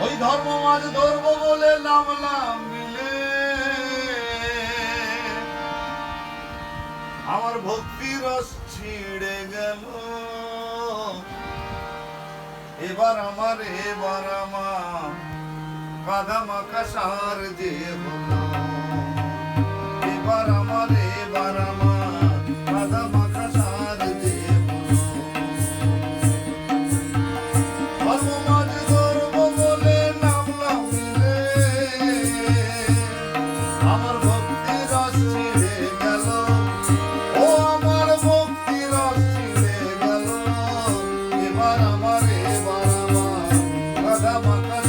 ওই ধর্ম মাঝ ধরবো বলে নামলাম বিলে, আমার ভক্তি রস ছিড়ে গেল। এবার আমার কাদা মাখা সার যে হলো। এবার আমার কাদা মাখা সার যে হলো। ধর্ম মাঝ ধরবো বলে নামলাম বিলে, আমার ভক্তি রস ছিড়ে গেল। ও আমার ভক্তি রস ছিড়ে গেল। এবার আমার কাদা মাখা